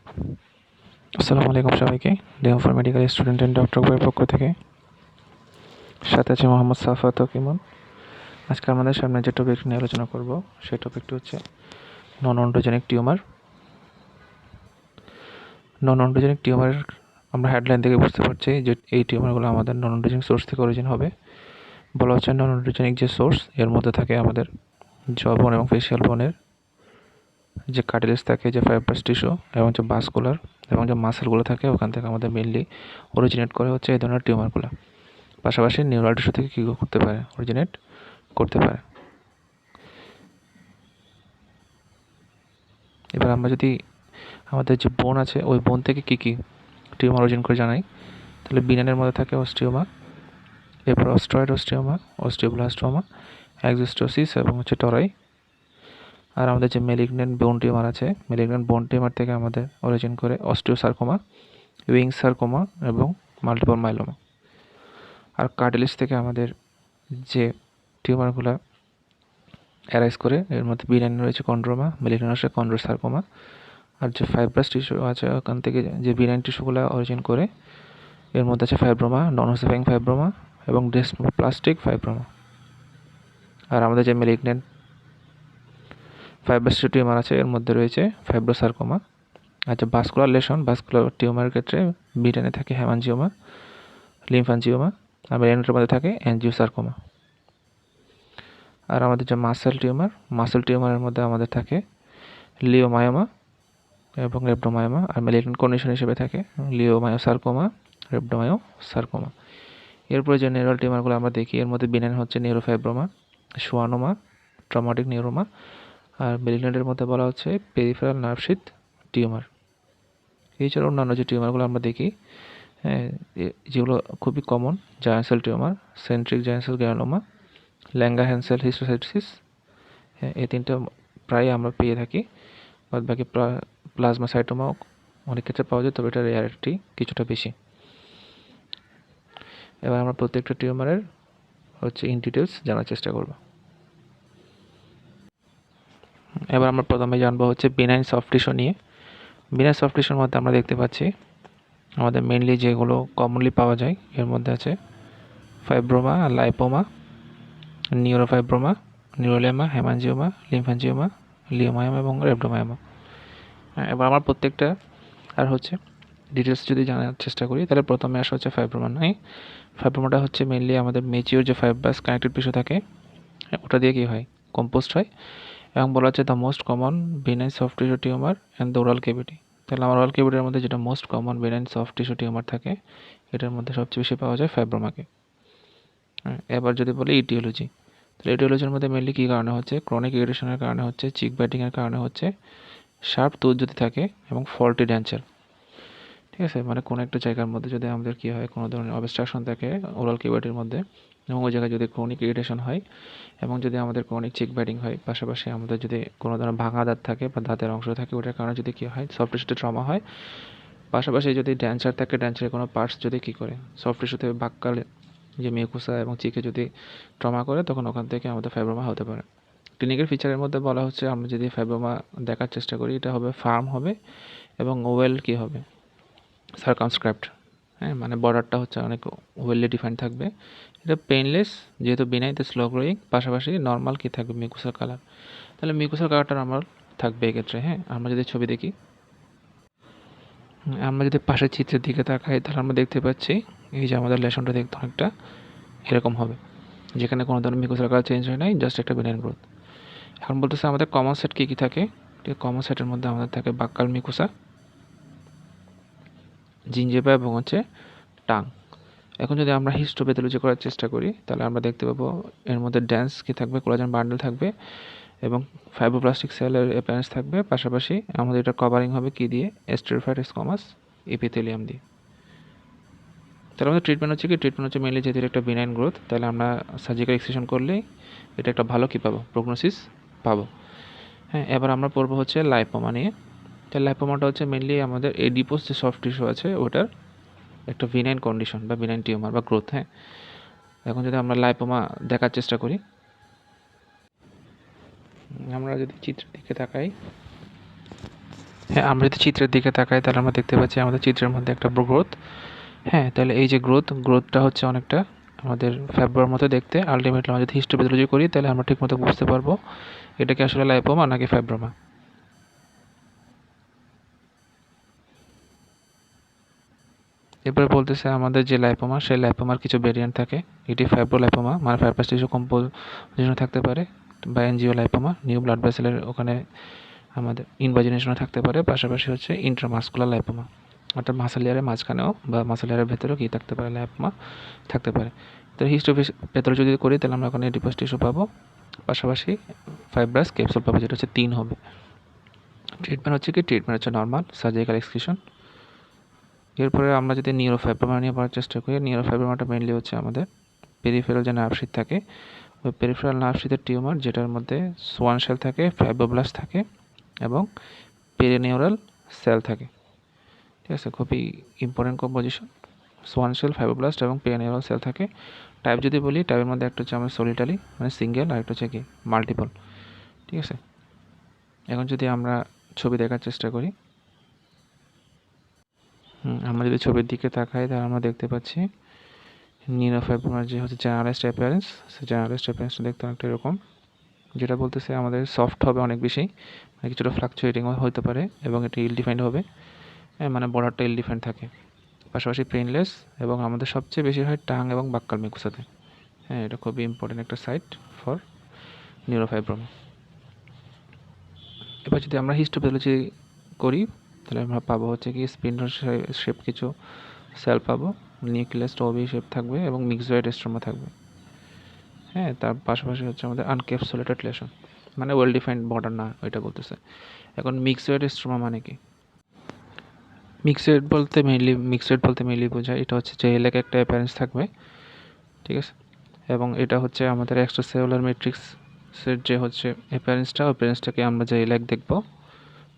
আসসালামু আলাইকুম সবাইকে। ডেমোফর মেডিকেল স্টুডেন্ট অ্যান্ড ডক্টর বইয়ের পক্ষ থেকে সাথে আছে মোহাম্মদ সাফাত হকিমন। আজকে আমাদের সামনে যে টপিক নিয়ে আলোচনা করব সেই টপিকটি হচ্ছে নন অন্টোজেনিক টিউমার। নন অন্টোজেনিক টিউমার আমরা হেডলাইন থেকে বুঝতে পারছি যে এই টিউমারগুলো আমাদের নন অন্টোজেনিক সোর্স থেকে অরিজিন হবে। বলা হচ্ছে নন অন্টোজেনিক যে সোর্স এর মধ্যে থাকে আমাদের জবন এবং ফেশিয়াল বোনের যে কার্টিলেজ থাকে, যে ফাইব্রাস টিস্যু এবং যে ভাস্কুলার এবং যে মাসেলগুলো থাকে, ওখান থেকে আমাদের মেনলি অরিজিনেট করে হচ্ছে এই ধরনের টিউমারগুলো। পাশাপাশি নিউরাল টিস্যু থেকে কী করতে পারে, অরিজিনেট করতে পারে। এবার আমরা যদি আমাদের যে বোন আছে ওই বোন থেকে কী কী টিউমার অরিজিন করে জানাই, তাহলে বিনানের মধ্যে থাকে অস্টিওমা, এরপর অস্ট্রয়েড অস্টিওমা, অস্টিওব্লাস্টোমা, এক্সিস্টোসিস এবং হচ্ছে টরাই। আর আমাদের যে মেলিগন্যান্ট বোন টিউমার আছে, মেলিগন্যান্ট বোন টিউমার থেকে আমাদের অরিজিন করে অস্টিওসার্কোমা, উইং সার্কোমা এবং মাল্টিপল মাইলোমা। আর কার্টিলেজ থেকে আমাদের যে টিউমারগুলো অ্যারাইজ করে এর মধ্যে বিনাইন রয়েছে কন্ড্রোমা, মেলিগন্যান্ট আছে কন্ড্রোসার্কোমা। আর যে ফাইব্রাস টিস্যু আছে ওখান থেকে যে বিনাইন টিস্যুগুলো অরিজিন করে এর মধ্যে আছে ফাইব্রোমা, নন ওসিফাইং ফাইব্রোমা এবং ডেসমোপ্লাস্টিক ফাইব্রোমা। আর আমাদের যে মেলিগন্যান্ট ফাইব্রাস টিউমার আছে এর মধ্যে রয়েছে ফাইব্রোসার্কোমা। আর যে ভাস্কুলার লেশন, ভাস্কুলার টিউমারের ক্ষেত্রে বিটানে থাকে হেমানজিওমা, লিম্ফানজিওমা। আর মেলিগন্যান্টের মধ্যে থাকে অ্যাঞ্জিওসার্কোমা। আর আমাদের যে মাসেল টিউমারের মধ্যে আমাদের থাকে লিওমায়োমা এবং রেবডোমায়োমা। আর মেলিগন্যান্ট কন্ডিশন হিসেবে থাকে লিওমায়োসার্কোমা, রেবডোমায়োসার্কোমা। এরপরে যে নিউরাল টিউমারগুলো আমরা দেখি এর মধ্যে বিনাইন হচ্ছে নিউরোফাইব্রোমা, সোয়ানোমা, ট্রমাটিক নিউরোমা। আর মেলিগন্যান্টের মধ্যে বলা হচ্ছে পেরিফেরাল নার্ভ শিথ টিউমার। এছাড়া অন্যান্য যে টিউমারগুলো আমরা দেখি, হ্যাঁ, যেগুলো খুবই common, giant cell tumour, central giant cell granuloma, Langerhans cell histiocytosis, হ্যাঁ, এই তিনটা প্রায় আমরা পেয়ে থাকি। বাদ বাকি প্লাজমাসাইটোমাও অনেক ক্ষেত্রে পাওয়া যায়, তবে এটা রেয়ারিটি কিছুটা বেশি। এবার আমরা প্রত্যেকটা টিউমারের হচ্ছে ইন ডিটেলস জানার চেষ্টা করব। এবার আমরা প্রথমে জানবো হচ্ছে বিনাইন সফট টিস্যু নিয়ে। বিনাইন সফট টিস্যুর মধ্যে আমরা দেখতে পাচ্ছি আমাদের মেনলি যেগুলো কমনলি পাওয়া যায় এর মধ্যে আছে ফাইব্রোমা, লাইপোমা, নিউরোফাইব্রোমা, নিউরোলেমা, হেমানজিওমা, লিম্ফানজিওমা, লিওমায়োমা এবং রেবডোমায়োমা। এবার আমার প্রত্যেকটা আর হচ্ছে ডিটেলস যদি জানার চেষ্টা করি, তাহলে প্রথমে আসা হচ্ছে ফাইব্রোমা। নাই, ফাইব্রোমাটা হচ্ছে মেনলি আমাদের মেচিওর যে ফাইব্রাস কানেক্টিভ টিস্যু থাকে ওটা দিয়ে কী হয়, কম্পোস্ট হয়। এবং বলা হচ্ছে the most common benign soft tissue tumour and the oral cavity. তাহলে আমার ওরাল ক্যাভিটির মধ্যে যেটা most common benign soft tissue tumour থাকে এটার মধ্যে সবচেয়ে বেশি পাওয়া যায় ফাইব্রোমাকে। এবার যদি বলি ইটিওলজি, তাহলে ইটিওলজির মধ্যে মেনলি কী কারণে হচ্ছে, ক্রনিক ইরিটেশনের কারণে হচ্ছে, চিক ব্যাটিংয়ের কারণে হচ্ছে, শার্প টুথ যদি থাকে এবং ফল্টি ডেন্চার। ঠিক আছে, মানে কোনো একটা জায়গার মধ্যে যদি আমাদের কী হয়, কোনো ধরনের অবস্ট্রাকশন থাকে ওরাল ক্যাভিটির মধ্যে এবং ওই জায়গায় যদি ক্রনিক ইরিটেশন হয় এবং যদি আমাদের ক্রনিক চিক ব্যাটিং হয়, পাশাপাশি আমাদের যদি কোনো ধরনের ভাঙা দাঁত থাকে বা দাঁতের অংশ থাকে, ওটার কারণে যদি কী হয়, সফট টিস্যুতে ট্রমা হয়। পাশাপাশি যদি ড্যান্সার থাকে, ড্যান্সারের কোনো পার্টস যদি কী করে সফট টিস্যুতে বাক্কালে যে মিউকোসা এবং চিকে যদি ট্রমা করে, তখন ওখান থেকে আমাদের ফাইব্রোমা হতে পারে। ক্লিনিক্যাল ফিচারের মধ্যে বলা হচ্ছে আমরা যদি ফাইব্রোমা দেখার চেষ্টা করি, এটা হবে ফার্ম হবে এবং ওয়েল কী হবে, সার্কামস্ক্রাইবড। হ্যাঁ, মানে বর্ডারটা হচ্ছে অনেক ওয়েললি ডিফাইন্ড থাকবে। এটা পেইনলেস, যেহেতু বিনাইন তো স্লো গ্রোয়িং, পাশাপাশি নর্মাল কী থাকবে, মিউকোসাল কালার। তাহলে মিউকোসাল কালারটা নর্মাল থাকবে এক্ষেত্রে। হ্যাঁ, আমরা যদি ছবি দেখি, আমরা যদি পাশের চিত্রের দিকে তাকাই, তাহলে আমরা দেখতে পাচ্ছি এই যে আমাদের লেশনটা দেখতে অনেকটা এরকম হবে, যেখানে কোনো ধরনের মিউকোসাল কালার চেঞ্জ হয় নাই, জাস্ট একটা বিনাইন গ্রোথ। এখন বলতেছে আমাদের কমন সেট কী কী থাকে। কমন সেটের মধ্যে আমাদের থাকে বাক্কাল মিউকোসা, জিঞ্জিভা এবং হচ্ছে টাং। এখন যদি আমরা হিস্টোপ্যাথোলজি করার চেষ্টা করি, তাহলে আমরা দেখতে পাবো এর মধ্যে ড্যান্স কী থাকবে, কোলাজেন বান্ডেল থাকবে এবং ফাইব্রোপ্লাস্টিক সেলের অ্যাপিয়ারেন্স থাকবে। পাশাপাশি আমাদের এটা কভারিং হবে কী দিয়ে, স্টেরিফাইড স্কোমাস এপিথেলিয়াম দিয়ে। তাহলে আমাদের ট্রিটমেন্ট হচ্ছে কি, ট্রিটমেন্ট হচ্ছে মেনলি যেহেতু একটা বিনাইন গ্রোথ, তাহলে আমরা সার্জিক্যাল এক্সট্রাকশন করলেই এটা একটা ভালো কী পাবো, প্রগনোসিস পাবো। হ্যাঁ, এবার আমরা পড়বো হচ্ছে লাইপোমা নিয়ে। তাহলে লাইপোমাটা হচ্ছে মেনলি আমাদের এডিপোস যে সফট টিস্যু আছে ওটার একটা বিনাইন কন্ডিশন বা বিনাইন টিউমার বা গ্রোথ। হ্যাঁ, এখন যদি আমরা লাইপোমা দেখার চেষ্টা করি, আমরা যদি চিত্রের দিকে তাকাই, হ্যাঁ, আমরা যদি চিত্রের দিকে তাকাই তাহলে আমরা দেখতে পাচ্ছি আমাদের চিত্রের মধ্যে একটা গ্রোথ। হ্যাঁ, তাহলে এই যে গ্রোথটা হচ্ছে অনেকটা আমাদের ফেব্রুয়ারির মতো দেখতে। আলটিমেটলি আমরা যদি হিস্টোপ্যাথোলজি করি তাহলে আমরা ঠিকমতো বুঝতে পারবো এটা কি আসলে লাইপোমা নাকি ফাইব্রোমা। এরপরে বলতেছে আমাদের যে লাইপোমা সেই লাইপোমার কিছু ভেরিয়েন্ট থাকে। এটি ফাইব্রোলাইপোমা মানে ফাইব্রাস টিস্যু কম্পোজিশন থাকতে পারে, বা এনজিও লাইপোমা নিউ ব্লাড ভেসেলের ওখানে আমাদের ইনভাজিনেশনও থাকতে পারে। পাশাপাশি হচ্ছে ইন্ট্রামাস্কুলার লাইপোমা, অর্থাৎ মাসেল লেয়ারের মাঝখানেও বা মাসেল লেয়ারের ভেতরেও কী থাকতে পারে, লাইপোমা থাকতে পারে। তো হিস্টোপ্যাথোলজি যদি করি তাহলে আমরা ওখানে এডিপাস টিস্যু পাবো, পাশাপাশি ফাইব্রাস ক্যাপসুল পাবো, যেটা হচ্ছে 3 হবে। ট্রিটমেন্ট হচ্ছে নর্মাল সার্জিক্যাল এক্সক্রিশন। এরপরে আমরা যদি নিউরোফাইব্রোমা নিয়ে পড়ার চেষ্টা করি, নিউরোফাইব্রোমাটা মেনলি হচ্ছে আমাদের পেরিফেরাল যে নার্ভ শিট থাকে, ওই পেরিফেরাল নার্ভ শিটের টিউমার, যেটার মধ্যে সোয়ান সেল থাকে, ফাইব্রোব্লাস্ট থাকে এবং পেরিনিউরাল সেল থাকে। ঠিক আছে, খুবই important composition. Schwann cell, fibroblast এবং পেরিনিউরাল সেল থাকে। টাইপ যদি বলি, টাইপের মধ্যে একটা হচ্ছে আমার সলিটারি মানে সিঙ্গেল, আর একটা হচ্ছে কি মাল্টিপল। ঠিক আছে, এখন যদি আমরা ছবি দেখার চেষ্টা করি, আমরা যদি ছবির দিকে তাকাই তাহলে আমরা দেখতে পাচ্ছি নিউরোফাইব্রোমার যে হচ্ছে জেনারেলাইজড অ্যাপিয়ারেন্স, সেই জেনারেলাইজড অ্যাপিয়ারেন্সটা দেখতে অনেকটা এরকম, যেটা বলতেছে আমাদের সফট হবে অনেক বেশি, মানে কিছুটা ফ্লাকচুয়েটিংও হতে পারে এবং এটা ইল ডিফাইন্ড হবে, মানে বর্ডারটা ইল ডিফাইন্ড থাকে। পাশাপাশি পেইনলেস এবং আমাদের সবচেয়ে বেশি হয় টাং এবং বাক্কাল মিকুসাতে। হ্যাঁ, এটা খুবই ইম্পর্টেন্ট একটা সাইট ফর নিউরোফাইব্রোমা। এবার যদি আমরা হিস্টোপ্যাথোলজি করি তাহলে আমরা পাবো হচ্ছে কি স্পিন্ডল শেপ কিছু সেল পাবো, নিউক্লিয়াস ওভি শেপ থাকবে এবং মিক্সয়েড স্ট্রোমা থাকবে। হ্যাঁ, তার পাশাপাশি হচ্ছে আমাদের আনক্যাপসুলেটেড লেশন, মানে ওয়েল ডিফাইন্ড বর্ডার না, ওইটা বলতেছে। এখন মিক্সয়েড স্ট্রোমা মানে কি? মিক্সয়েড বলতে মেইনলি বোঝায় এটা হচ্ছে যে এলাকা একটা অ্যাপিয়ারেন্স থাকবে। ঠিক আছে, এবং এটা হচ্ছে আমাদের এক্সট্রা সেলুলার ম্যাট্রিক্সের যে হচ্ছে অ্যাপিয়ারেন্সটাকে আমরা যে এলাক দেখব।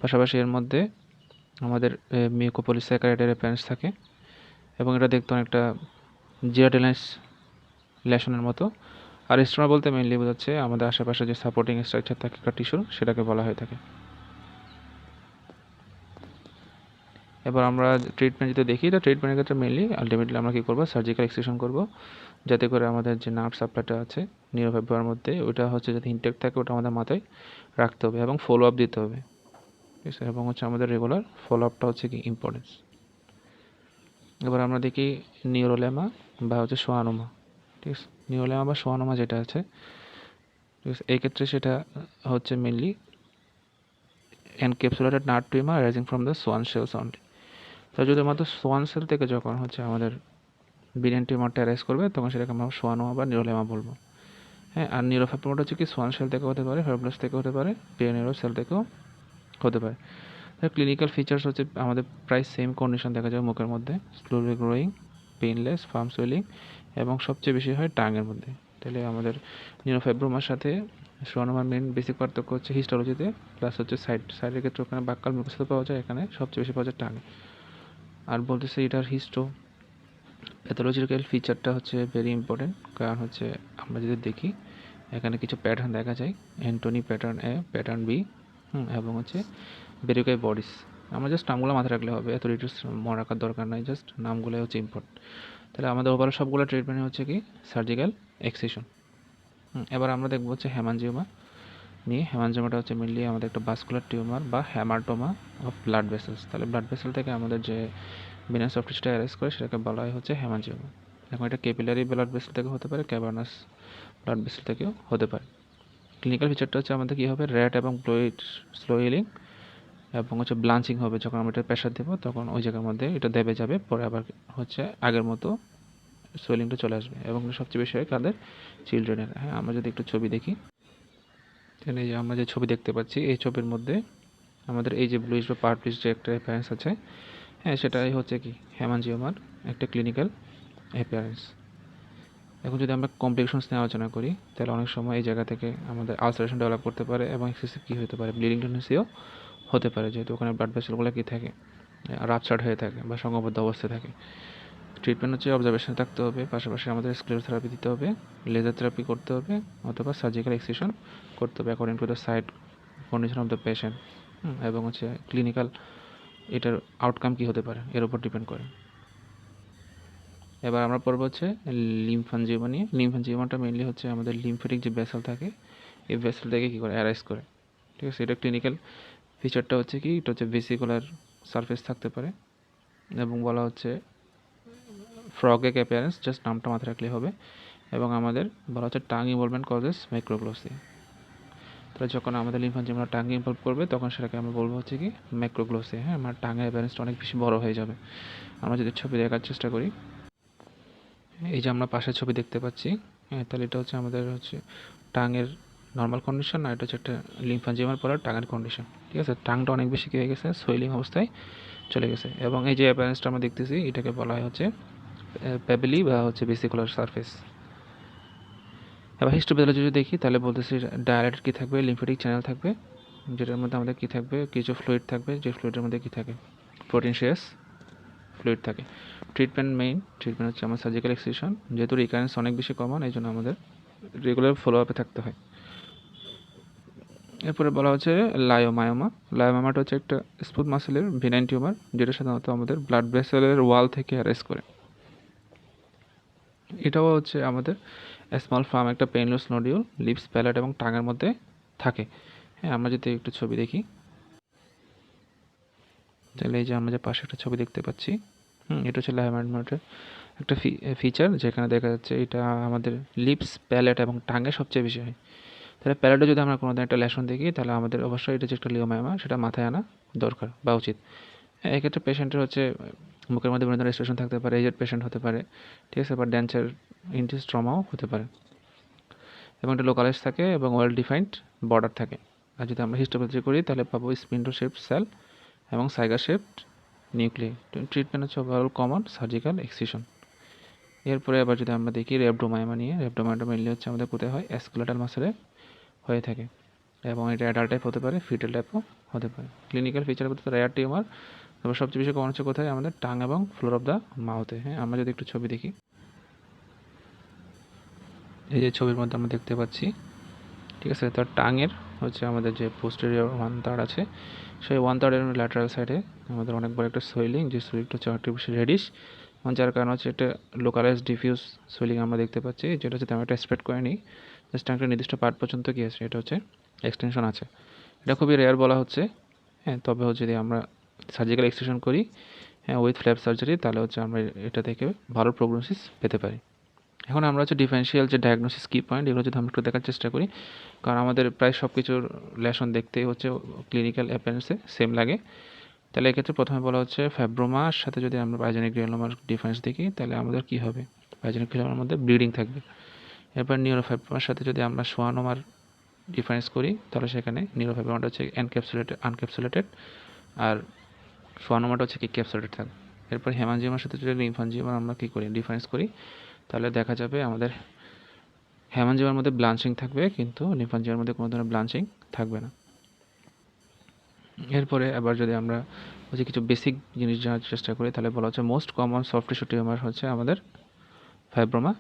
পাশাপাশি এর মধ্যে আমাদের মিউকোপলিস্যাকারাইডের অ্যাপিয়ারেন্স থাকে এবং এটা দেখতে অনেকটা জিরাটিনাস লেশনের মতো। আর স্ট্রোমা বলতে মেইনলি বোঝাচ্ছে আমাদের আশেপাশে যে সাপোর্টিং স্ট্রাকচার থাকে একটা টিস্যুর, সেটাকে বলা হয়ে থাকে। এবার আমরা ট্রিটমেন্ট যদি দেখি, তো ট্রিটমেন্টের ক্ষেত্রে মেইনলি আলটিমেটলি আমরা কী করবো, সার্জিক্যাল এক্সট্রাকশন করবো, যাতে করে আমাদের যে নার্ভ সাপ্লাইটা আছে নিউরোফাইব্রোমার মধ্যে, ওটা হচ্ছে যাতে ইনটেক্ট থাকে, ওটা আমাদের মাথায় রাখতে হবে এবং ফলো আপ দিতে হবে। ঠিক আছে, এবং হচ্ছে আমাদের রেগুলার ফলো আপটা হচ্ছে কি ইম্পর্টেন্স। এবার আমরা দেখি নিউরোলেমা বা হচ্ছে সোয়ানোমা। ঠিক আছে, নিউরোলেমা বা সোয়ানোমা যেটা আছে, ঠিক আছে, এই ক্ষেত্রে সেটা হচ্ছে mainly encapsulated nerve tumour arising from the Schwann cells only. তো যদি মাত্র সোয়ান সেল থেকে যখন হচ্ছে আমাদের বিরিয়ান টিউমারটা অ্যারাইজ করবে, তখন সেটাকে আমরা সোয়ানোমা বা নিউরোলেমা বলবো। হ্যাঁ, আর নিউরোফাইব্রোমাটা হচ্ছে কি সোয়ান সেল থেকে হতে পারে, ফাইব্রোব্লাস্ট থেকে হতে পারে, পেরিনিউরাল সেল থেকেও হতে পারে। ক্লিনিক্যাল ফিচার্স হচ্ছে আমাদের প্রায় সেম কন্ডিশন দেখা যায় মুখের মধ্যে, slowly growing, painless, farm swelling, এবং সবচেয়ে বেশি হয় টাঙের মধ্যে। তাহলে আমাদের নিউরোফাইব্রোমার সাথে সোয়ানোমার মেন বেসিক পার্থক্য হচ্ছে হিস্টোলজিতে, প্লাস হচ্ছে সাইডের ক্ষেত্রে ওখানে বাক্কাল মুখস্থ পাওয়া যায়, এখানে সবচেয়ে বেশি পাওয়া যায় টাঙে। আর বলতেছে এটার প্যাথোলজিক্যাল ফিচারটা হচ্ছে ভেরি ইম্পর্টেন্ট, কারণ হচ্ছে আমরা যদি দেখি এখানে কিছু প্যাটার্ন দেখা যায়, অ্যান্টনি প্যাটার্ন এ, প্যাটার্ন বি, এবং হচ্ছে বেরিকাই বডিস। আমরা জাস্ট নামগুলো মাথায় রাখলে হবে, এত ডিটেলস মনে রাখার দরকার নাই, জাস্ট নামগুলো হচ্ছে ইম্পর্টেন্ট। তাহলে আমাদের ওভারঅল সবগুলো ট্রিটমেন্ট হচ্ছে কি সার্জিক্যাল এক্সিশন। এবার আমরা দেখবো হচ্ছে হেমানজিওমা নিয়ে। হেমানজিওমাটা হচ্ছে মেনলি আমাদের একটা ভাস্কুলার টিউমার বা হ্যামাটোমা অফ ব্লাড ভেসেলস। তাহলে ব্লাড ভেসেল থেকে আমাদের যে ভেনাস সফট টিস্যুটা অ্যারেস্ট করে সেটাকে বলা হয় হচ্ছে হেমানজিওমা। এখন এটা ক্যাপিলারি ব্লাড ভেসেল থেকে হতে পারে, ক্যাভার্নাস ব্লাড ভেসেল থেকেও হতে পারে। ক্লিনিক্যাল ফিচারটা হচ্ছে আমাদের কী হবে, র্যাট এবং স্লো হিলিং এবং হচ্ছে ব্লাঞ্চিং হবে। যখন আমরা এটা প্রেশার দেবো তখন ওই জায়গার মধ্যে এটা দেবে যাবে, পরে আবার হচ্ছে আগের মতো সোয়েলিংটা চলে আসবে, এবং সবচেয়ে বেশি হয় কাদের, চিলড্রেনের। হ্যাঁ, আমরা যদি একটু ছবি দেখি, এই যে আমরা যে ছবি দেখতে পাচ্ছি, এই ছবির মধ্যে আমাদের এই যে ব্লুইশ বা পার্পলিশ যে একটা অ্যাপিয়ারেন্স আছে, হ্যাঁ, সেটাই হচ্ছে কি হেমানজিওমার একটা ক্লিনিক্যাল অ্যাপিয়ারেন্স। এখন যদি আমরা কমপ্লিকেশনস নিয়ে আলোচনা করি, তাহলে অনেক সময় এই জায়গা থেকে আমাদের আলসারেশন ডেভেলপ করতে পারে এবং এক্সেসিভ কী হতে পারে, ব্লিডিং টেন্ডেন্সিও হতে পারে, যেহেতু ওখানে ব্লাড ভেসেলগুলো কী থাকে, রাপচার্ড হয়ে থাকে বা সংঘবদ্ধ অবস্থায় থাকে। ট্রিটমেন্ট হচ্ছে অবজারভেশন থাকতে হবে, পাশাপাশি আমাদের স্ক্লেরোথেরাপি দিতে হবে, লেজার থেরাপি করতে হবে, অথবা সার্জিক্যাল এক্সিশন করতে হবে according to the side condition of the patient. এবং হচ্ছে ক্লিনিক্যাল এটার আউটকাম কী হতে পারে এর উপর ডিপেন্ড করে। এবার আমরা পড়বো হচ্ছে লিম্ফানজিওমা নিয়ে। লিম্ফানজিওমাটা মেইনলি হচ্ছে আমাদের লিম্ফেটিক যে ভেসেল থাকে এই ভেসেল থেকে কী করে অ্যারাইজ করে, ঠিক আছে। এটা ক্লিনিক্যাল ফিচারটা হচ্ছে কি, এটা হচ্ছে ভেসিকুলার সারফেস থাকতে পারে এবং বলা হচ্ছে ফ্রগ এক অ্যাপিয়ারেন্স, জাস্ট নামটা মাথায় রাখলে হবে। এবং আমাদের বলা হচ্ছে টাং ইনভলভমেন্ট কজেস ম্যাক্রোগ্লোসি। তাহলে যখন আমাদের লিম্ফানজিওমা টাং ইনভলভ করবে তখন সেটাকে আমরা বলবো হচ্ছে কি ম্যাক্রোগ্লোসি। হ্যাঁ, আমার টাঙের অ্যাপিয়ারেন্সটা অনেক বেশি বড় হয়ে যাবে। আমরা যদি ছবি দেখার চেষ্টা করি, এই যে আমরা পাশের ছবি দেখতে পাচ্ছি, হ্যাঁ, তাহলে এটা হচ্ছে আমাদের হচ্ছে টাঙের নর্মাল কন্ডিশন, আর এটা হচ্ছে একটা লিম্ফানজিওমার পরে টাঙের কন্ডিশন, ঠিক আছে। টাংটা অনেক বেশি কী হয়ে গেছে, সোয়েলিং অবস্থায় চলে গেছে। এবং এই যে অ্যাপিয়ারেন্সটা আমরা দেখতেছি এটাকে বলা হয় হচ্ছে প্যাবেলি বা হচ্ছে ভেসিকুলার সারফেস। এবার হিস্টোপ্যাথোলজি যদি দেখি তাহলে বলতেছি ডায়ালেটেড কী থাকবে, লিম্ফেটিক চ্যানেল থাকবে, যেটার মধ্যে আমাদের কী থাকবে, কিছু ফ্লুইড থাকবে, যে ফ্লুইডের মধ্যে কী থাকে, প্রোটিনশিয়াস ফ্লুইড থাকে। ট্রিটমেন্ট হচ্ছে আমার সার্জিক্যাল এক্সিশন, যেহেতু রিকারেন্স অনেক বেশি কমন এই জন্য আমাদের রেগুলার ফলো আপে থাকতে হয়। এরপরে বলা হচ্ছে লায়োমায়োমা। লায়োমায়োমাটা হচ্ছে একটা স্মুথ মাসেলের ভিনাইন টিউমার, যেটা সাধারণত আমাদের ব্লাড ভেসেলের ওয়াল থেকে অ্যারেস্ট করে। এটাও হচ্ছে আমাদের স্মল ফার্ম একটা পেইনলেস নোডিউল লিপস, প্যালেট এবং টাঙের মধ্যে থাকে। হ্যাঁ, আমরা যদি একটু ছবি দেখি তাহলে এই যে আমরা যে পাশে একটা ছবি দেখতে পাচ্ছি, এটা হচ্ছে লায়োমায়োমাটার একটা ফিচার, যেখানে দেখা যাচ্ছে এটা আমাদের লিপস, প্যালেট এবং টাঙে সবচেয়ে বেশি হয়। তাহলে প্যালেটে যদি আমরা কোনো একটা লেশন দেখি তাহলে আমাদের অবশ্যই এটা যে একটা লিওমায়োমা সেটা মাথায় আনা দরকার বা উচিত। এক্ষেত্রে পেশেন্টের হচ্ছে মুখের মধ্যে বিভিন্ন ধরনের রেস্ট্রিকশন থাকতে পারে, এজেড পেশেন্ট হতে পারে, ঠিক আছে, বা ড্যান্সার ইনডিউসড ট্রমাও হতে পারে। এবং এটা লোকালাইজ থাকে এবং ওয়েল ডিফাইন্ড বর্ডার থাকে। আর যদি আমরা হিস্টোপ্যাথি করি তাহলে পাবো স্পিন্ডল শেপড সেল এবং সাইগার শেপড নিউক্লিয়াই। ট্রিটমেন্ট হচ্ছে ওভারঅল কমন সার্জিক্যাল এক্সিশন। এরপরে আবার যদি আমরা দেখি রেবডোমায়োমা নিয়ে, রেবডোমায়োমা মেনলি হচ্ছে আমাদের কোথায় হয়, স্কেলেটাল মাসেলে হয়ে থাকে এবং এটা অ্যাডাল্ট টাইপ হতে পারে, ফিটাল টাইপও হতে পারে। ক্লিনিক্যাল ফিচার বলতে রেয়ার টিউমার, তবে সবচেয়ে বেশি কমন হচ্ছে কোথায়, আমাদের টাং এবং ফ্লোর অফ দ্য মাউথে। হ্যাঁ, আমরা যদি একটু ছবি দেখি, এই যে ছবির মধ্যে আমরা দেখতে পাচ্ছি, ঠিক আছে, তার টাঙের হচ্ছে আমাদের যে পোস্টেরিয়র 1/3 আছে, সেই 1/3 এর ল্যাটারাল সাইডে আমাদের অনেক বড় একটা সোয়েলিং, যে সোয়েলিংটা হচ্ছে আর্টিফিশিয়াল রেডিশ, যার কারণে হচ্ছে এটা লোকালাইজ ডিফিউজ সোয়েলিং আমরা দেখতে পাচ্ছি, যেটা হচ্ছে তেমন একটা স্প্রেড করেনি, জাস্ট একটা নির্দিষ্ট পার্ট পর্যন্ত কি আছে, এটা হচ্ছে এক্সটেনশন আছে। এটা খুবই রেয়ার বলা হচ্ছে। হ্যাঁ, তবে হচ্ছে যদি আমরা সার্জিক্যাল এক্সটেনশন করি, হ্যাঁ, উইথ ফ্ল্যাপ সার্জারি, তাহলে হচ্ছে আমরা এটা থেকে ভালো প্রগনোসিস পেতে পারি। এখন আমরা হচ্ছে ডিফারেন্সিয়াল যে ডায়াগনোসিস কি পয়েন্ট, এগুলো যদি আমরা একটু দেখার চেষ্টা করি, কারণ আমাদের প্রায় সব কিছুর লেশন দেখতেই হচ্ছে ক্লিনিক্যাল অ্যাপিয়ারেন্সে সেম লাগে। তাহলে এক্ষেত্রে প্রথমে বলা হচ্ছে ফ্যাব্রোমার সাথে যদি আমরা পাইজেনিক গ্রানুলোমার ডিফারেন্স দেখি তাহলে আমাদের কি হবে, পাইজেনিক গ্রানুলোমার মধ্যে ব্লিডিং থাকবে। এরপর নিউরোফাইব্রোমার সাথে যদি আমরা সোয়ানোমার ডিফারেন্স করি তাহলে সেখানে নিউরোফাইব্রোমাটা হচ্ছে আনক্যাপসুলেটেড আর সোয়ানোমাটা হচ্ছে কি ক্যাপসুলেটেড থাকবে। এরপর হেমানজিওমার সাথে যদি লিম্ফানজিওমার আমরা কী করি, ডিফারেন্স করি, তাহলে দেখা যাবে আমাদের হেমানজিওমার মধ্যে ব্লাঞ্চিং থাকবে কিন্তু লিম্ফানজিওমার মধ্যে কোনো ধরনের ব্লাঞ্চিং থাকবে না। এরপরে আবার যদি আমরা হচ্ছে কিছু বেসিক জিনিস জানার চেষ্টা করি তাহলে বলা হচ্ছে most common soft tissue tumour হচ্ছে আমাদের ফাইব্রোমা,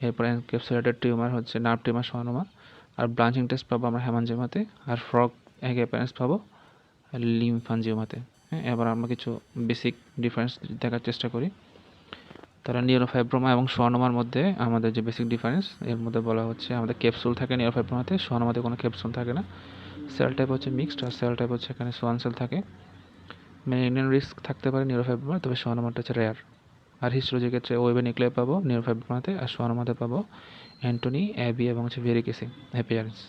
এরপরে এনক্যাপসুলেটেড টিউমার হচ্ছে নার্ভ টিউমার সোয়ানোমা, আর ব্রাঞ্চিং টেস্ট পাবো আমরা হেমানজিওমাতে, আর ফ্রগ এক অ্যাপিয়ারেন্স পাবো লিম্ফানজিওমাতে। হ্যাঁ, এবার আমরা কিছু বেসিক ডিফারেন্স দেখার চেষ্টা করি। তারা নিউরোফাইব্রোমা এবং সোয়ানোমার মধ্যে আমাদের যে বেসিক ডিফারেন্স, এর মধ্যে বলা হচ্ছে আমাদের ক্যাপসুল থাকে নিউরোফাইব্রোমাতে, সোয়ানোমাতে কোনো ক্যাপসুল থাকে না। সেল টাইপ হচ্ছে মিক্সড, আর সেল টাইপ হচ্ছে এখানে সোয়ান সেল থাকে। মেলিগন্যান্ট রিস্ক থাকতে পারে নিউরোফাইব্রোমা, তবে সোয়ানোমাটা হচ্ছে রেয়ার। আর হিস্টোলজির ক্ষেত্রে ওয়েবে নিউক্লিয়াই পাবো নিউরোফাইব্রোমাতে, আর সোয়ানোমাতে পাবো অ্যান্টনি, অ্যাবি এবং হচ্ছে ভেরিকেসি অ্যাপিয়ারেন্স।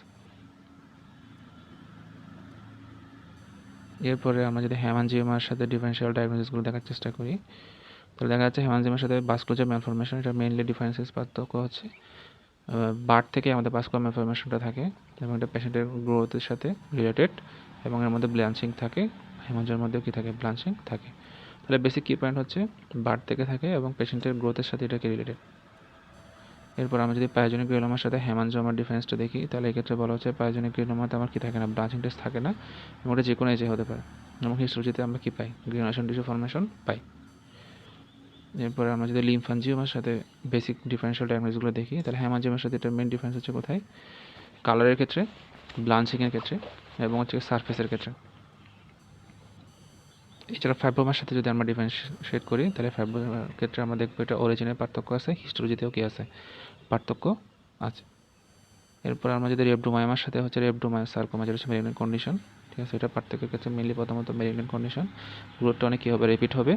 এরপরে আমরা যদি হেমানজিওমার সাথে ডিফারেন্সিয়াল ডায়াগনোসিসগুলো দেখার চেষ্টা করি তাহলে দেখা যাচ্ছে হেমানজিওমার সাথে ভাস্কুলার ম্যালফরমেশন, এটা মেইনলি ডিফারেন্সেস পার্থক্য হচ্ছে বার্থ থেকে আমাদের ভাস্কুলার ম্যালফরমেশনটা থাকে এবং এটা পেশেন্টের গ্রোথের সাথে রিলেটেড এবং এর মধ্যে ব্লাঞ্চিং থাকে, হেমানজিওমার মধ্যেও কী থাকে, ব্লাঞ্চিং থাকে। তাহলে বেসিক কি পয়েন্ট হচ্ছে বার্থ থেকে থাকে এবং পেশেন্টের গ্রোথের সাথে এটাকে রিলেটেড। এরপর আমরা যদি পায়োজেনিক গ্রানুলোমার সাথে হেমানজিওমার ডিফারেন্সটা দেখি তাহলে এক্ষেত্রে বলা হচ্ছে পায়োজেনিক গ্রানুলোমাতে আমার কী থাকে না, ব্রাঞ্চিং টেস্ট থাকে না এবং ওটা যে কোনো এজে হতে পারে এবং হিস্টোলজিতে আমরা কী পাই, গ্রানুলেশন টিস্যু ফর্মেশন পাই। এরপরে আমরা যদি লিম্ফানজিওমার সাথে বেসিক ডিফারেন্সিয়াল ডায়াগনোসিসগুলো দেখি তাহলে হেমানজিওমার সাথে এটার মেন ডিফারেন্স হচ্ছে কোথায়, কালারের ক্ষেত্রে, ব্লাঞ্চিংয়ের ক্ষেত্রে এবং হচ্ছে সারফেসের ক্ষেত্রে। এছাড়া ফাইব্রোমার সাথে যদি আমরা ডিফারেন্সিয়েট করি তাহলে ফাইব্রোমার ক্ষেত্রে আমরা দেখবো এটা অরিজিনের পার্থক্য আছে, হিস্টোলজিতেও কি আছে, পার্থক্য আছে। এরপর আমরা যদি রেবডোমায়োমার সাথে হচ্ছে রেবডোমায়োসার্কোমা, যেটা হচ্ছে মেলিগন্যান্ট কন্ডিশন, ঠিক আছে। এটা পার্থক্যের ক্ষেত্রে মেনলি প্রথমত মেলিগন্যান্ট কন্ডিশন, গ্রোথটা অনেক কী হবে, রিপিট হবে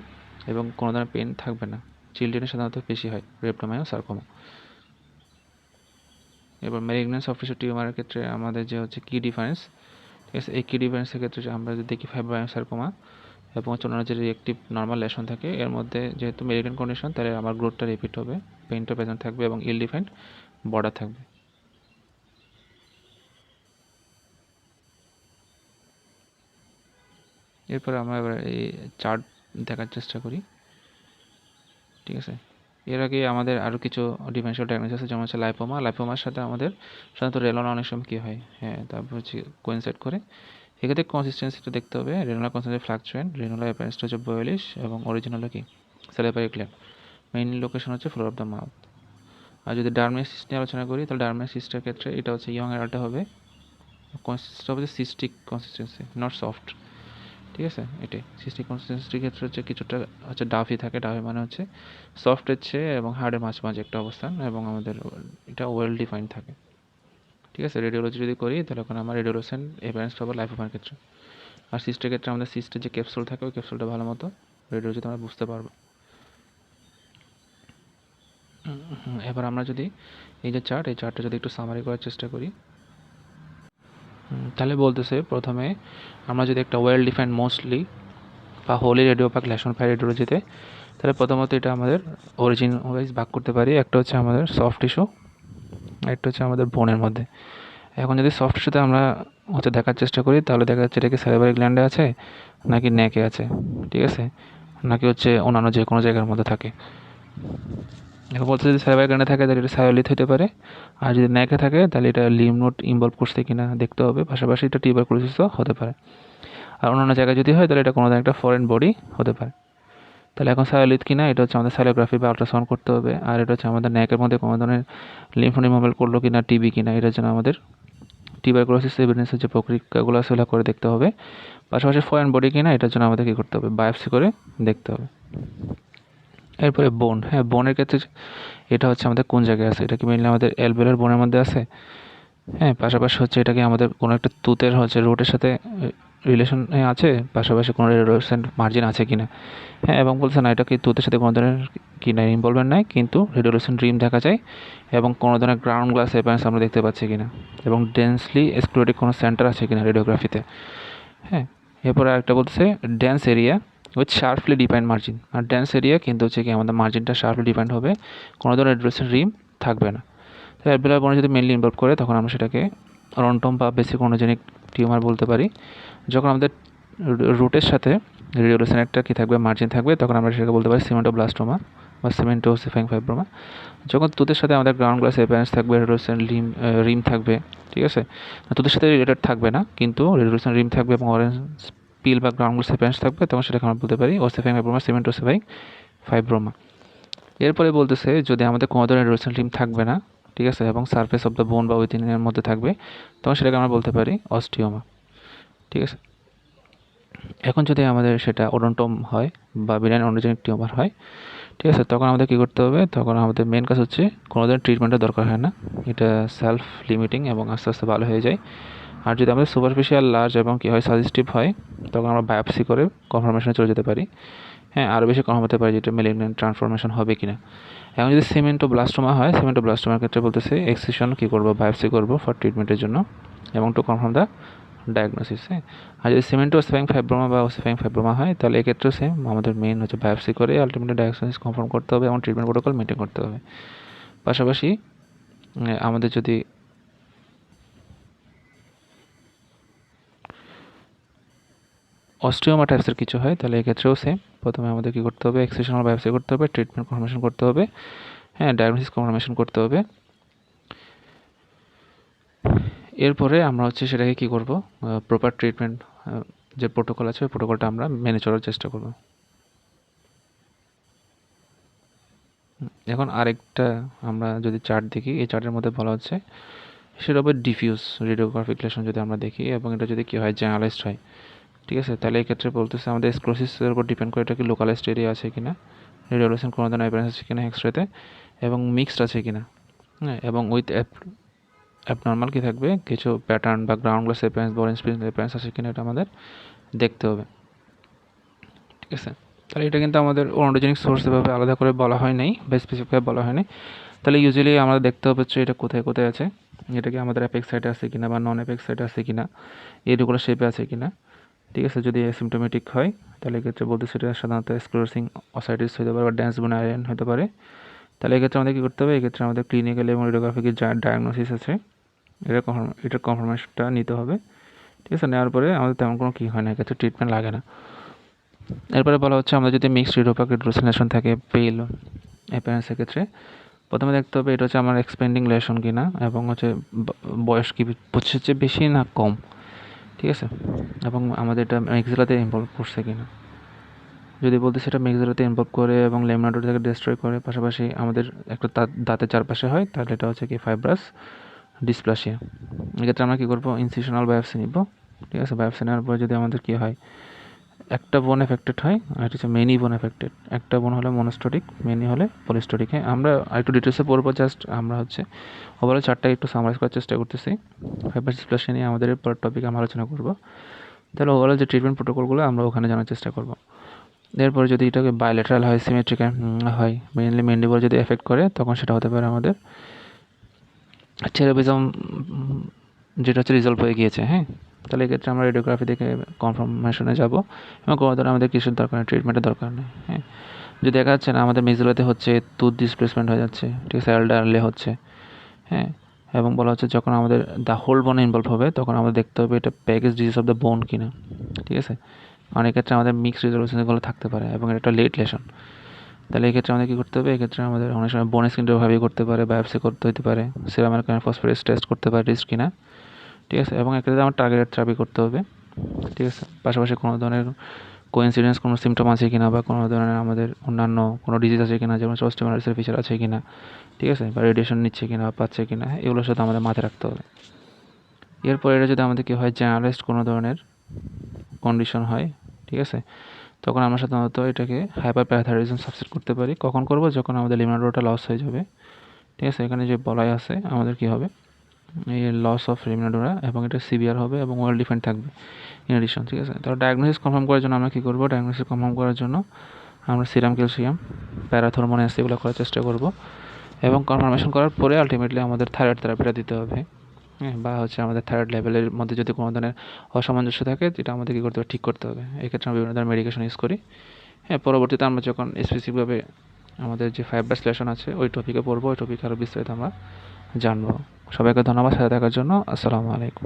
এবং কোনো ধরনের পেন থাকবে না। চিলড্রেনের সাধারণত বেশি হয় রেবডোমায়োসার্কোমা। এবার মেলিগন্যান্ট সফট টিস্যু টিউমারের ক্ষেত্রে আমাদের যে হচ্ছে কি ডিফারেন্স, ঠিক আছে, এই কি ডিফারেন্সের ক্ষেত্রে আমরা যদি দেখি ফাইব্রোমায়োসার্কোমা এবং হচ্ছে অন্যান্য যে রিয়েক্টিভ নর্মাল লেশন থাকে, এর মধ্যে যেহেতু মেলিগন্যান্ট কন্ডিশন তাহলে আমার গ্রোথটা রিপিট হবে, পেনটা প্রেজেন্ট থাকবে এবং ইল ডিফাইন্ড বর্ডার থাকবে। এরপর আমরা এবার এই চার্ট দেখার চেষ্টা করি, ঠিক আছে। এর আগে আমাদের আরও কিছু ডিফারেন্সিয়াল ডায়াগনোসিস আছে, যেমন হচ্ছে লাইপোমার সাথে আমাদের সাধারণত রেনোলা অনেক সময় কী হয়, হ্যাঁ, তারপর হচ্ছে কোইনসাইড করে। এক্ষেত্রে কনসিস্টেন্সিটা দেখতে হবে, রেনোলা কনসিস্টেন্সি ফ্লাকচুয়েন্ট, রেনোলা অ্যাপিয়ারেন্সটা হচ্ছে বয়েলিশ এবং অরিজিনাল কি সেলেবারি ক্লিয়ার। মেইন লোকেশন হচ্ছে ফ্লোর অফ দ্য মাউথ। আর যদি ডার্মিয়াল সিস্ট নিয়ে আলোচনা করি তাহলে ডার্মিয়াল সিস্টের ক্ষেত্রে এটা হচ্ছে ইয়ং অ্যাডাল্টে হবে, কনসিস্ট হবে সিস্টিক কনসিস্টেন্সি, নট সফট, ঠিক আছে। এটাই সিস্টিক কনসিস্টেন্সির ক্ষেত্রে হচ্ছে কিছুটা হচ্ছে ডাফি থাকে, ডাফি মানে হচ্ছে সফটের চেয়ে এবং হার্ডের মাঝামাঝি একটা অবস্থান, এবং আমাদের এটা ওয়েল ডিফাইন্ড থাকে, ঠিক আছে। রেডিওলজি যদি করি তাহলে ওখানে আমার রেডিওলোসেন এভারেন্স পাবো লাইফোমার ক্ষেত্রে। আর সিস্টের ক্ষেত্রে আমাদের সিস্টের যে ক্যাপসুল থাকে ওই ক্যাপসুলটা ভালো মতো রেডিওলজিতে আমরা বুঝতে পারবো। এবার আমরা যদি এই যে চার্ট, এই চার্টটা যদি একটু সামারি করার চেষ্টা করি, তাহলে বলতেছে প্রথমে আমরা যদি একটা ওয়েল ডিফাইন্ড মোস্টলি বা হোলি রেডিওপ্যাক লেশন পাই রেডিওলজিতে, তাহলে প্রথমত এটা আমাদের অরিজিন ওয়াইজ ভাগ করতে পারি। একটা হচ্ছে আমাদের সফট টিস্যু, একটা হচ্ছে আমাদের বোনের মধ্যে। এখন যদি সফট টিস্যুতে আমরা হচ্ছে দেখার চেষ্টা করি তাহলে দেখা যাচ্ছে এটা কি সেরেব্রাল গ্ল্যান্ডে আছে নাকি নেকে আছে, ঠিক আছে, নাকি হচ্ছে অন্যান্য যে কোনো জায়গার মধ্যে থাকে। এখন বলতে যদি সেরেব্রাল গ্ল্যান্ডে থাকে তাহলে এটা সায়োলিথ হতে পারে, আর যদি নেকে থাকে তাহলে এটা লিম্ফ নোড ইনভলভ করছে কিনা দেখতে হবে, পাশাপাশি এটা টিউবারকুলোসিসও হতে পারে। আর অন্যান্য জায়গায় যদি হয় তাহলে এটা কোনো একটা ফরেন বডি হতে পারে। তাহলে এখন সায়োলিথ কিনা এটা হচ্ছে আমাদের সাইলোগ্রাফি বা আল্ট্রাসাউন্ড করতে হবে। আর এটা হচ্ছে আমাদের নেকের মধ্যে কোনো ধরনের লিম্ফ নোড ইনভলভ করলো কিনা, টিবি কিনা, এটার জন্য আমাদের টিউবারকুলোসিস এভিডেন্সের যে প্রক্রিয়াগুলো আছে ওগুলো করে দেখতে হবে। পাশাপাশি ফরেন বডি কিনা এটার জন্য আমাদের কী করতে হবে, বায়োপসি করে দেখতে হবে। এরপরে বোন, হ্যাঁ, বোনের ক্ষেত্রে এটা হচ্ছে আমাদের কোন জায়গায় আছে, এটা কি মেনলি আমাদের অ্যালভিওলার বোনের মধ্যে আছে, হ্যাঁ, পাশাপাশি হচ্ছে এটা কি আমাদের কোনো একটা তুতের হচ্ছে রুটের সাথে রিলেশন আছে, পাশাপাশি কোনো রেডিওসেন্ট মার্জিন আছে কিনা, হ্যাঁ, এবং বলছে না এটা কি তুতের সাথে কোনো ধরনের কি নাই ইনভলভমেন্ট নাই, কিন্তু রেডিওসেন্ট ড্রিম দেখা যায় এবং কোনো ধরনের গ্রাউন্ড গ্লাস অ্যাপিয়ারেন্স আমরা দেখতে পাচ্ছি কিনা, এবং ডেন্সলি স্ক্লেরোটিক কোনো সেন্টার আছে কিনা রেডিওগ্রাফিতে, হ্যাঁ। এরপরে আরেকটা বলছে dense area with sharply defined margin. আর ডেন্স এরিয়া কিন্তু হচ্ছে কি আমাদের মার্জিনটা শার্পলি ডিফাইন্ড হবে, কোনো ধরনের রেডিওসেন্ট রিম থাকবে না। তো অ্যালভিওলার বোনে যদি মেনলি ইনভলভ করে তখন আমরা সেটাকে রন্টম বা বেসিক অনোজেনিক টিউমার বলতে পারি। যখন আমাদের রুটের সাথে রেডিওসেন একটা কী থাকবে, মার্জিন থাকবে, তখন আমরা সেটাকে বলতে পারি সিমেন্টোব্লাস্টোমা বা সিমেন্টোসিফাইং ফাইব্রোমা। যখন তুতের সাথে আমাদের গ্রাউন্ড গ্লাস অ্যাপিয়ারেন্স থাকবে, রেডিওসেন রিম থাকবে, ঠিক আছে, তুতের সাথে রিলেটেড থাকবে না কিন্তু রেডিওসেন রিম থাকবে এবং অরেঞ্জ পিল বা গ্রাউন্ড গ্লাস অ্যাপিয়ারেন্স থাকবে, তখন সেটাকে আমরা বলতে পারি ওসিফাইং ফাইব্রোমা, সিমেন্টোসিফাইং ফাইব্রোমা। এরপরে বলতেছে যদি আমাদের কোনো ধরনের রেডিওসেন রিম থাকবে না, ঠিক আছে, এবং সারফেস অফ দ্য বোন বা উইথিনের মধ্যে থাকবে, তখন সেটাকে আমরা বলতে পারি অস্টিওমা, ঠিক আছে। এখন যদি আমাদের সেটা ওডন্টম হয় বা বিনাইন অন্ডোজেনিক টিউমার হয়, ঠিক আছে, তখন আমাদের কী করতে হবে, তখন আমাদের মেন কাজ হচ্ছে কোনো ধরনের ট্রিটমেন্টের দরকার হয় না, এটা সেলফ লিমিটিং এবং আস্তে আস্তে ভালো হয়ে যায়। আর যদি আমাদের সুপারফিশিয়াল লার্জ এবং কী হয় সাজেস্টিভ হয়, তখন আমরা বায়োপসি করে কনফার্মেশনে চলে যেতে পারি, হ্যাঁ, আরও বেশি কনফার্ম হতে পারে যেটা মেলিগন্যান্ট ট্রান্সফরমেশন হবে কিনা। এখন যদি সিমেন্টোব্লাস্টোমা হয়, সিমেন্টোব্লাস্টোমার ক্ষেত্রে বলতেছে এক্সিশন কী করবো, বায়োপসি করবো ফর ট্রিটমেন্টের জন্য এবং টু কনফার্ম দ্য ডায়াগনোসিস, হ্যাঁ। আর যদি সিমেন্টোসিফাইং ফাইব্রোমা বা ওসিফাইং ফাইব্রোমা হয় তাহলে এক্ষেত্রেও সেম, আমাদের মেইন হচ্ছে বায়োপসি করে আলটিমেটলি ডায়াগনোসিস কনফার্ম করতে হবে এবং ট্রিটমেন্ট প্রোটোকল মেনটেন করতে হবে। পাশাপাশি আমাদের যদি অস্টিওমা টাইপসের কিছু হয় তাহলে এক্ষেত্রেও সেম, প্রথমে আমাদের কী করতে হবে, এক্সিশনাল বায়োপসি করতে হবে, ট্রিটমেন্ট কনফার্মেশন করতে হবে, হ্যাঁ, ডায়াগনোসিস কনফার্মেশন করতে হবে। এরপরে আমরা হচ্ছে সেটাকে কী করব, প্রপার ট্রিটমেন্ট যে প্রোটোকল আছে ওই প্রোটোকলটা আমরা মেনে চলার চেষ্টা করব। এখন আরেকটা আমরা যদি চার্ট দেখি, এই চার্টের মধ্যে বলা হচ্ছে সেটা হবে ডিফিউজ রেডিওগ্রাফিক লেশন যদি আমরা দেখি এবং এটা যদি কী হয় জেনারেলাইজড হয়, ঠিক আছে, তাহলে এই ক্ষেত্রে বলতেছে আমাদের স্ক্লোসিসের উপর ডিপেন্ড করে এটা কি লোকালাইজড এরিয়া আছে কিনা, রেডিওলেশন কোনো ধরনের অ্যাপিয়ারেন্স আছে কিনা এক্সরেতে, এবং মিক্সড আছে কিনা, হ্যাঁ, এবং উইথ অ্যাবনর্মাল কি থাকবে, কিছু প্যাটার্ন বা গ্রাউন্ড গ্লাস অ্যাপিয়ারেন্স বা অরেঞ্জ প্রিন্ট অ্যাপিয়ারেন্স আছে কিনা এটা আমাদের দেখতে হবে। ঠিক আছে, তাহলে এটা কিন্তু আমাদের অন্টোজেনিক সোর্স এভাবে আলাদা করে বলা হয় নাই বা স্পেসিফিকভাবে বলা হয়নি। তাহলে ইউজুয়ালি আমরা দেখতে হবে হচ্ছে এটা কোথায় কোথায় আছে, এটা কি আমাদের অ্যাপেক্স সাইডে আছে কিনা বা নন অ্যাপেক্স সাইডে আছে কিনা, এরগুলো শেপে আছে কিনা। ঠিক আছে, যদি অ্যাসিমটোমেটিক হয় তাহলে এক্ষেত্রে বলতে সেটা সাধারণত স্ক্লেরোসিং অসাইটিস হতে পারে বা ড্যান্স বোন আয়রন হতে পারে। তাহলে এক্ষেত্রে আমাদের কী করতে হবে, এক্ষেত্রে আমাদের ক্লিনিক্যাল এবং রেডিওগ্রাফিক যা ডায়াগনোসিস আছে এটার কনফার্মেশনটা নিতে হবে। ঠিক আছে, নেওয়ার পরে আমাদের তেমন কোনো কী হয় না, এক্ষেত্রে ট্রিটমেন্ট লাগে না। এরপরে বলা হচ্ছে আমাদের যদি মিক্সড রিডোপাক রেড্রোসিনেশন থাকে পেল অ্যাপিয়ারেন্সের ক্ষেত্রে, প্রথমে দেখতে হবে এটা হচ্ছে আমার এক্সপেন্ডিং লেশন কিনা, এবং হচ্ছে বয়স কি 25 বেশি না কম। ঠিক আছে, এবং আমাদের এটা মেক্সিলাতে ইনভলভ করছে কিনা। যদি বলতে সেটা মেক্সিলাতে ইনভলভ করে এবং লেমনাডোটাকে ডিস্ট্রয় করে, পাশাপাশি আমাদের একটা দাঁতের চারপাশে হয়, তাহলে এটা হচ্ছে কি ফাইব্রাস ডিসপ্লাসিয়া। এক্ষেত্রে আমরা কী করবো, ইনসিশনাল বায়োপসি নিব। ঠিক আছে, বায়োপসি নেওয়ার পরে যদি আমাদের কী হয়, একটা বোন এফেক্টেড হয় আর এটা হচ্ছে মেনি বোন এফেক্টেড। একটা বোন হলে মনোস্টোটিক, মেনি হলে পলিস্টোটিক। হ্যাঁ, আমরা একটু ডিটেলসে পড়বো, জাস্ট আমরা হচ্ছে ওভারঅল চারটা একটু সামারাইজ করার চেষ্টা করতেছি। ফাইব্রাস ডিসপ্লাসিয়া নিয়ে আমাদের পরের টপিকে আমরা আলোচনা করবো। তাহলে ওভারঅল যে ট্রিটমেন্ট প্রোটোকলগুলো আমরা ওখানে জানার চেষ্টা করবো। এরপরে যদি এটাকে বায়োলেটারাল হয়, সিমেট্রিক হয়, মেনলি ম্যান্ডিবল যদি এফেক্ট করে, তখন সেটা হতে পারে আমাদের চেরাবিজম, যেটা হচ্ছে রিজলভ হয়ে গিয়েছে। হ্যাঁ, তাহলে এক্ষেত্রে আমরা রেডিওগ্রাফি দেখে কনফার্মেশনে যাব, এবং কোনো ধরনের আমাদের কিছুর দরকার নেই, ট্রিটমেন্টের দরকার নেই। হ্যাঁ, যদি দেখা যাচ্ছে না আমাদের মেজুলাতে হচ্ছে টুথ ডিসপ্লেসমেন্ট হয়ে যাচ্ছে, ঠিক আছে, এলডারলে হচ্ছে, হ্যাঁ, এবং বলা হচ্ছে যখন আমাদের দ্য হোল বোন ইনভলভ হবে, তখন আমাদের দেখতে হবে এটা package disease of the bone কিনা। ঠিক আছে, অনেক ক্ষেত্রে আমাদের মিক্সড রিজলভেশনগুলো থাকতে পারে এবং এটা লেট লেশন। তাহলে এক্ষেত্রে আমাদের কী করতে হবে, এক্ষেত্রে আমাদের অনেক সময় বোন স্ক্রিনভাবে করতে পারে, বায়োপসি করতে হতে পারে, সেরাম অ্যালকালাইন ফসফেট টেস্ট করতে পারে রিস্ক কিনা। ঠিক আছে, এবং এক্ষেত্রে আমার টার্গেটেড থেরাপি করতে হবে। ঠিক আছে, পাশাপাশি কোনো ধরনের কোইন্সিডেন্স কোনো সিমটম আছে কিনা, বা কোনো ধরনের আমাদের অন্যান্য কোনো ডিজিজ আছে কিনা, যেমন অস্টিওমাইলাইটিসের ফিচার আছে কিনা, ঠিক আছে, বা রেডিয়েশন নিচ্ছে কিনা বা পাচ্ছে কিনা, এগুলোর সাথে আমাদের মাথায় রাখতে হবে। এরপর এটা যদি আমাদের কী হয়, জেনারেলাইজড কোনো ধরনের কন্ডিশন হয়, ঠিক আছে, তখন আমরা সাধারণত এটাকে হাইপার প্যারাথাইরয়েডিজম সাবসেট করতে পারি। কখন করব, যখন আমাদের লিমিনাডোটা লস হয়ে যাবে। ঠিক আছে, এখানে যে বলাই আছে আমাদের কী হবে, এই লস অফ লিমিনাডোরা, এবং এটা সিভিয়ার হবে এবং ওয়েল ডিফাইন্ড থাকবে ইন এডিশন। ঠিক আছে, তাহলে ডায়াগনোসিস কনফার্ম করার জন্য আমরা কী করবো, ডায়াগনোসিস কনফার্ম করার জন্য আমরা সিরাম ক্যালসিয়াম, প্যারাথরমোনাস এগুলো করার চেষ্টা করব, এবং কনফার্মেশন করার পরে আলটিমেটলি আমাদের থাইরয়েড থেরাপিটা দিতে হবে। হ্যাঁ, বা হচ্ছে আমাদের থাইরয়েড লেভেলের মধ্যে যদি কোনো ধরনের অসামঞ্জস্য থাকে, যেটা আমাদের কী করতে হবে, ঠিক করতে হবে। এক্ষেত্রে আমরা বিভিন্ন ধরনের মেডিকেশন ইউজ করি। হ্যাঁ, পরবর্তীতে আমরা যখন স্পেসিফিকভাবে আমাদের যে ফাইব্রাস লেশন আছে ওই টপিকে পড়বো, ওই টপিকে আরও বিস্তারিত আমরা জানবো। সবাইকে ধন্যবাদ সাথে থাকার জন্য। আসসালামু আলাইকুম।